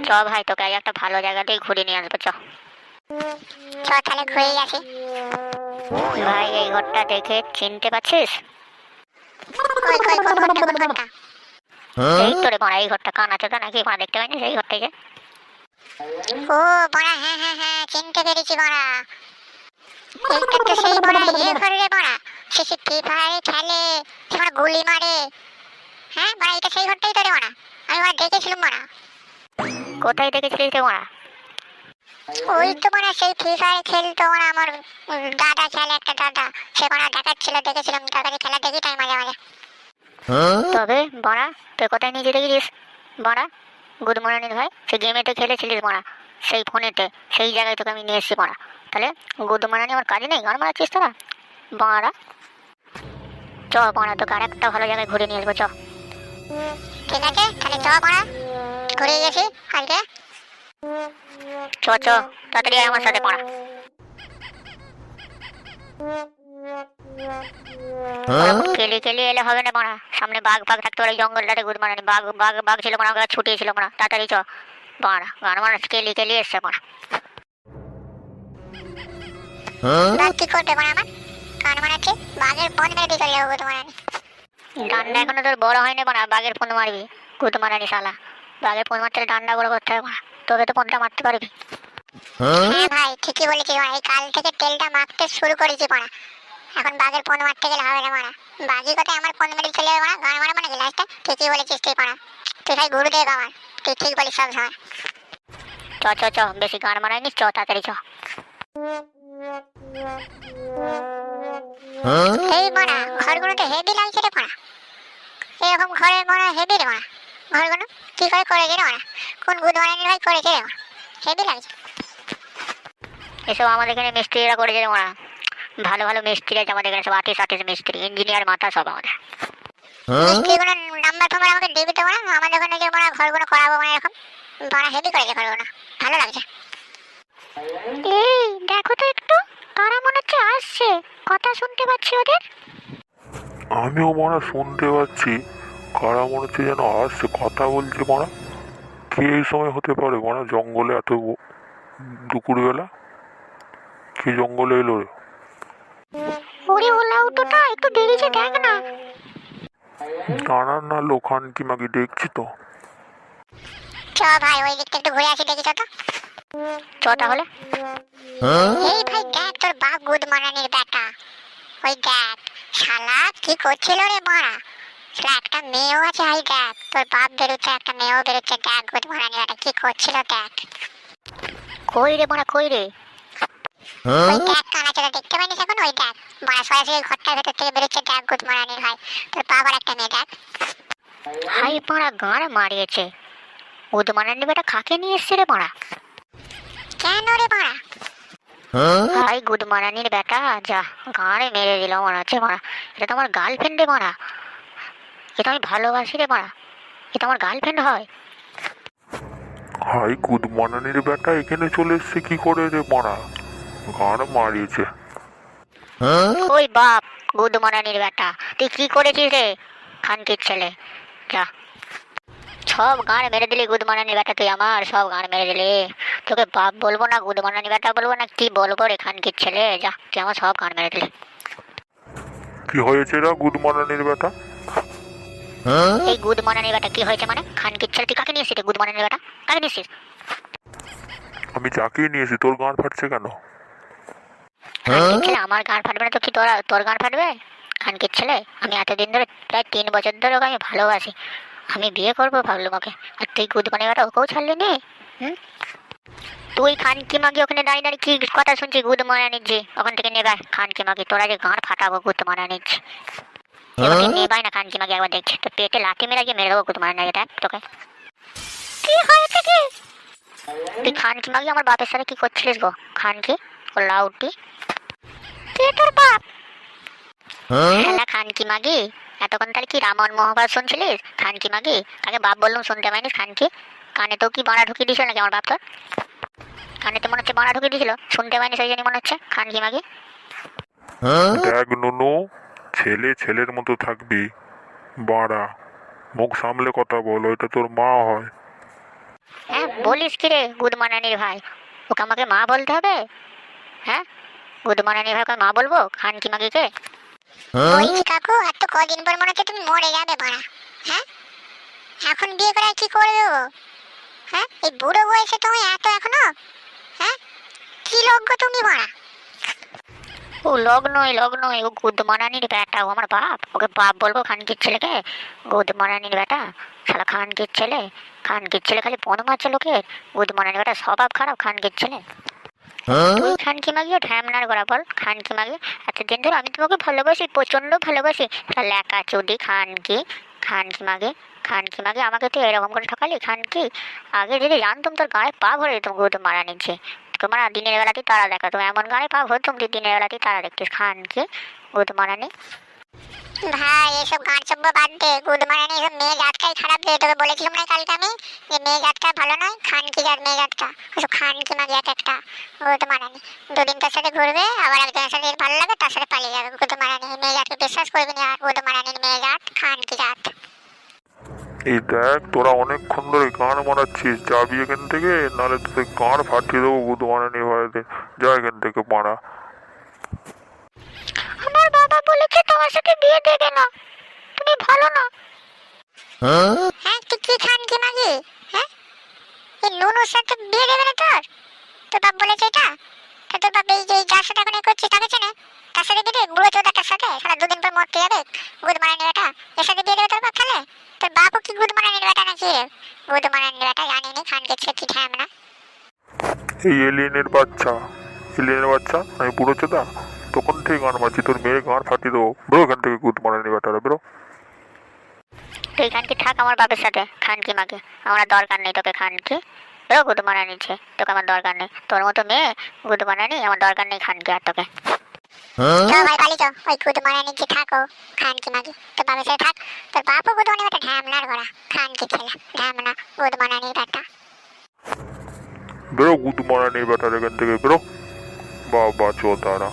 চ ভাই, তোকে আজ একটা ভালো জায়গাতেই ঘুরে নিয়ে আসবো। চ চ তাহলে ঘুরে আসি। ভাই, এই ঘরটা দেখে চিনতে পারছিস? কই কই কোন ঘরটা কোন ঘরটা? এই তো রে বড়া, এই ঘরটা। কান আছে তো নাকি? মা দেখতে পাইনি সেই ঘরটাই যে। ও বড়া, হ্যাঁ হ্যাঁ হ্যাঁ, চিনতে পেরেছি বড়া। এইটা তো সেই বড়া এ ঘর রে বড়া। সে ফ্রি ফায়ারে খেলে, সে বড়া গুলি মারে। হ্যাঁ বড়া, এটা সেই ঘরটাই তো রে বড়া। আমি বড়া দেখেছিলাম বড়া। কোথায় দেখেছিলিস রে বড়া? ওই তো বড়া সেই ফ্রি ফায়ার খেলতো বড়া আমার দাদা, খেলে একটা দাদা। সে বড়া দেখাচ্ছিল, দেখেছিলাম। তার কাছে খেলা দেখি তাই মাঝে মাঝে। তবে বড়া, তুই কোথায় নিজে দেখেছিস বড়া? গুড মর্নিং ভাই, সেই গেমে তো খেলেছিলিস বড়া, সেই ফোনেতে। সেই জায়গায় তোকে আমি নিয়ে এসেছি বড়া। তাহলে গুড মর্নিং আমার কাজে নেই? গান মারাচ্ছিস তোরা বড়া? চ বড়া, তোকে আর একটা ভালো জায়গায় ঘুরে নিয়ে আসবো। চ ঠিক আছে তাহলে চ বড়া, ঘুরে গেছি আজকে। চ চ, তাড়াতাড়ি আয় আমার সাথে বড়া। কেলি কেলি এলে হবে না বড়া, সামনে বাঘ বাঘ থাকতে পারে জঙ্গলটাতে। গুড মর্নিং, বাঘ বাঘ বাঘ ছিল বড়া, ওকে ছুটিয়েছিল বড়া। তাড়াতাড়ি চ বড়া, গান মারা কেলি কেলি এসছে বড়া। বাঘ কি করবে বড়া আমার? কান মারাচ্ছে, বাঘের ফোন মেরে দিয়ে চলে যাবো তোমার। ডান্ডা এখনো তোর বড় হয়নি বড়া, বাঘের ফোন মারবি? গুড মারানি শালা, বাঘের ফোন মারতে ডান্ডা বড় করতে হবে বড়া, তবে তো ফোনটা মারতে পারবি। হ্যাঁ ভাই ঠিকই বলেছিস বড়া, এই কাল থেকে তেলটা মাখতে শুরু করেছি বড়া। এখন বাঘের ফোন মারতে গেলে হবে না বড়া। বাঘি কথা আমার ফোন মেরে চলে যাবে বড়া, গান মারা মানে লাস্টে। ঠিকই বলেছিস তুই বড়া, তুই ভাই গুরুদেব আমার। তুই ঠিক বলিস সব সময়। চ চ চ, বেশি গান মারাইনি, চ তাড়াতাড়ি চ। এই বড়া ঘরগুলো তো হেভি লাগছে রে বড়া। এরকম ঘরে বড়া হেভি রে বড়া। ঘরগুলো কি করে করেছে রে বড়া? কোন গুদ বানানি ভাই করেছে রে বড়া? হেভি লাগছে। এসব আমাদের এখানে মিস্ত্রিরা করেছে রে বড়া। ভালো ভালো মিস্ত্রি আছে আমাদের এখানে, সব আর্টিস্ট আর্টিস্ট মিস্ত্রি, ইঞ্জিনিয়ার মাথা সব আমাদের। মিস্ত্রিগুলো নাম্বার ফাম্বার আমাকে দিবি তো বড়া, আমাদের ওখানে যে বড়া ঘরগুলো করাবো মানে এরকম বড়া হেভি করেছে ঘরগুলো, ভালো লাগছে। এই দেখো তো একটু, কারা মনে হচ্ছে আসছে, কথা শুনতে পাচ্ছি ওদের। আমিও মারা শুনতে পাচ্ছি, কারা মনে হচ্ছে যেন আসছে, কথা বলছে মারা। কে এই সময় হতে পারে মারা? জঙ্গলে এত দুপুরবেলা কে জঙ্গলে এলো রে? ওরে ওলা উঠোটা একটু দেরিছে, দেখ না। দাঁড়ান না, লোখান কি মাগি দেখছি তো। চ ভাই ওই দিকটা একটু ঘুরে আসি, দেখি তো। চ তাহলে। এই ভাই দেখ তোর বাপ গুদ মারানির বেটা, ওই দেখ শালা কি করছিল রে বড়া। শালা একটা মেয়েও আছে, হাই দেখ তোর বাপ বেরোচ্ছে, একটা মেয়েও বেরোচ্ছে। দেখ গুদ মারানি বেটা কি করছিল দেখ। কই রে বড়া, কই রে? ওই দেখ কানাচোরা দেখতে পাইনিস এখন? ওই দেখ বড়া সরাসরি ঘরটার ভেতর থেকে বেরোচ্ছে। দেখ গুদ মারানির ভাই, তোর বাবার একটা মেয়ে দেখ। হাই বড়া, গাঁড় মারিয়েছে। উদমানানি বেটা খাকে নিয়ে এসছে রে বড়া। কেন রে বড়া? হাই গুড মারানির বেটা, যা গাঁড়ে মেরে দিল মনে হচ্ছে বড়া। এটা তো আমার গার্লফ্রেন্ড রে বড়া, এটা আমি ভালোবাসি রে বড়া, এটা আমার গার্লফ্রেন্ড হয়। হাই গুদ মানানির বেটা এখানে চলে এসছে কি করে রে মারা? গান মারিয়েছে। ওই বাপ গুড মারানির বেটা, তুই কি করেছিস রে খানকির ছেলে? যা, সব গাঁড় মেরে দিলি গুদ মারানির বেটা, তুই আমার সব গাঁড় মেরে দিলি। তোকে বাপ বলবো না, গুদ মারানি বেটা বলবো না, কি বলবো রে খানকির ছেলে? যা, তুই আমার সব গাঁড় মেরে দিলি। কি হয়েছে রা গুদ মানানির বেটা? এই গুদ মারানির বেটা কি হয়েছে মানে? খানকির ছেলে, তুই কাকে নিয়ে এসছিস? গুদ মারানির বেটা কাকে নিয়ে এসছিস? আমি যাকেই নিয়েছি, তোর গান ফাটছে কেন? খানকির ছেলে আমার গান ফাটবে না তো কি তোর গান ফাটবে? খানকির ছেলে, আমি এতদিন ধরে, প্রায় 3 বছর ধরে ওকে আমি ভালোবাসি, আমি বিয়ে করবো ভাবলাম ওকে, আর তুই গুদমানি বেটা ওকেও ছাড়লি নি। তুই খানকি মাগি ওখানে দাঁড়িয়ে দাঁড়িয়ে কি কথা শুনছি? গুদ মারা নিচ্ছি ওখান থেকে নেবাই খানকি মাগি, তোরা যে গান ফাটাবো গুদ মারা নিচ্ছি। নেবাই না খানকি মাগি, একবার দেখছি তো পেটে লাঠি মেরে গিয়ে মেরে দেবো গুদ মারা নিয়ে। দেখ তোকে কি হয়েছে কি? তুই খানকি মাগি আমার বাপের সাথে কি করছিলিস গো খানকি ও লাউটি? কে তোর বাপ? হ্যাঁ খানকি মাগি, এতক্ষণ তাহলে কি রামায়ণ মহাভারত শুনছিলিস খানকি মাগি? তাকে বাপ বললাম শুনতে পাইনিস খানকি? কানে তো কি বাড়া ঢুকিয়ে দিয়েছিল নাকি আমার বাপ তোর? কানে তো মনে হচ্ছে বাড়া ঢুকিয়ে দিয়েছিল, শুনতে পাইনি সেই জন্য মনে হচ্ছে খানকি মাগি। দেখ নুনু, ছেলে ছেলের মতো থাকবি, বাড়া মুখ সামলে কথা বল, ওইটা তোর মা হয়। হ্যাঁ বলিস কি রে গুদ মানানির ভাই? ওকে আমাকে মা বলতে হবে? হ্যাঁ, গুদ মানানির ভাইকে মা বলবো খানকি মাগিকে? বলছি কাকু, আর তো কদিন পর মনে হচ্ছে তুমি মরে যাবে বাড়া। হ্যাঁ, এখন বিয়ে করে আর কি করবে ও? হ্যাঁ, এই বুড়ো বয়সে তুমি এত এখনো? হ্যাঁ, কি লগ্ন তুমি বাড়া? ও লগ্নই ও গুদ মানানির বেটা, ও আমার বাপ। ওকে বাপ বলবো খানকির ছেলেকে? গুদ মানানির বেটা, শালা খানকির ছেলে। খানকির ছেলে খালি পণ মারছে লোকের। গুদ মানানির বেটা স্বভাব খারাপ খানকির ছেলে। তুই খানকি মাগিও ঢ্যামনার গড়া বল খানকি মাগি। এতদিন ধরে আমি তোমাকে ভালোবাসি, প্রচন্ড ভালোবাসি। লেকা চুদি খানকি, খানকি মাগে, খানকি মাগে আমাকে তুই এরকম করে ঠকালি খানকি। আগে যদি জানতাম তোর গায়ে পা ভরে দিতাম গুদ মারা নিচ্ছে। তোমার দিনের বেলাতেই তারা দেখা, তুমি এমন গায়ে পা ভরতাম তুই দিনের বেলাতেই তারা দেখতিস খানকি গুদ মারানি। ভাই এসব গান সভ্য বাদ দে, গুদ মারানি এসব মেয়ে জাতটাই খারাপ রে। তোকে বলেছিলাম না কালকে আমি যে মেয়ে জাতটা ভালো নয়, খানকি জাত মেয়ে জাতটা। ওসব খানকি মাগি এক একটা। গুদ মারানি দুদিন তার সাথে ঘুরবে, আবার একজনের সাথে ভালো লাগে তার সাথে পালিয়ে যাবে। গুদ মারানি মেয়ে জাতকে বিশ্বাস করবি না। আর গুদ মারানির মেয়ে জাত খানকি জাত। এই দেখ, তোরা অনেকক্ষণ ধরে গান মারাচ্ছিস, যাবি এখান থেকে, নাহলে তোদের গান ফাটিয়ে দেবো গুদ মারানি ভাইতে। যা এখান থেকে মারা। আমার বাবা বলেছে তোমার সাথে বিয়ে দেবে না, তুমি ভালো না। হ্যাঁ, তুই কি খানকি মাগি? হ্যাঁ, এই নুনুর সাথে বিয়ে দেবে না তোর? তোর বাপ বলেছে এটা? তা তোর বাপ এই যে যার সাথে এখন করছিস তাকে চেনে? তার সাথে বিয়ে দেবে? বুড়ো চোদাটার সাথে সারা দুদিন পর মরতে যাবে। গুদ মারানি বেটা, এর সাথে বিয়ে দেবে তোর বাপ? তাহলে তোর বাপও কি গুদ মারানির বেটা নাকি রে? গুদ মারানির বেটা জানিনি খানকে ছেলে কি ঠ্যাম না। এই এলিয়েনের বাচ্চা, আমি বুড়ো চোদা তখন থেকে গান মারছি, তোর মেয়ে গান ফাটিয়ে দেবো। বেরো এখান থেকে গুদ মারানি বেটারা, বেরো। তুই খানকি থাক আমার বাপের সাথে খানকি মাগে, আমার দরকার নেই তোকে খানকি। বেরো গুদ মারা নিচ্ছে, তোকে আমার দরকার নেই। তোর মতো মেয়ে গুদ মারানি আমার দরকার নেই খানকি আর তোকে। চল ভাই পালি চল, ওই গুদ মারানি কি থাকো খানকি মাগি। তোর বাপের সাথে থাক, তোর বাপও গুদ মারানি বেটা ঢ্যামনার ঘোড়া খানকি ছেলে ঢ্যামনা গুদ মারানির বেটা। বেরো গুদ মারানি বেটার এখান থেকে, বেরো। বাবা চোদারা।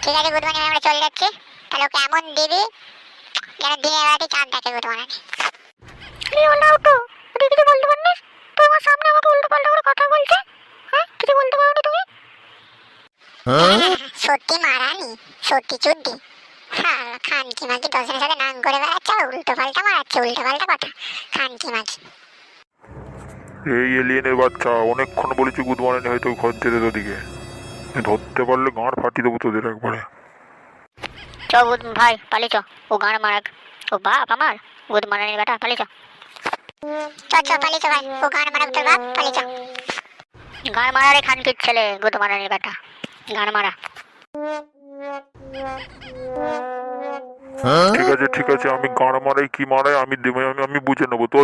ঠিক আছে গুড মর্নিং, আমরা চলে যাচ্ছি। তাহলে ওকে এমন দিবি যেন দিনের বেলাতে চাঁদ দেখে। Good morning. কি হলো তো? তুই কিছু বলতে পারছিস? তুই আমার সামনে আমাকে উল্টো পাল্টা করে কথা বলছে। হ্যাঁ, কিছু বলতে পারোনি তুমি? সত্যি মারানি, সত্যি চুদ্দি। হ্যাঁ, খানকি মাগি দশের সাথে নাম করে বেড়াচ্ছে আর উল্টো পাল্টা মারাচ্ছে, উল্টো পাল্টা কথা। খানকি মাগি এই এলিয়েনের বাচ্চা, অনেকক্ষণ বলেছি গুদ মারানি হয়তো ঘর যেতে তোদিকে। ধরতে পারলে গাঁড় ফাটিয়ে দেবো তোদের একবারে। চ গুদ ভাই পালি চ, ও গান মারাক। ও বাপ আমার গুদ মারানির বেটা, পালি চ। চ পালি চ ভাই, ও গান মারাক তোর বাপ, পালি চ। গান মারা রে খানকির ছেলে গুদ মারানির বেটা, গান মারা। ঠিক আছে, আমি গাঁড় মারাই কি মারাই আমি বুঝে নেবো তো।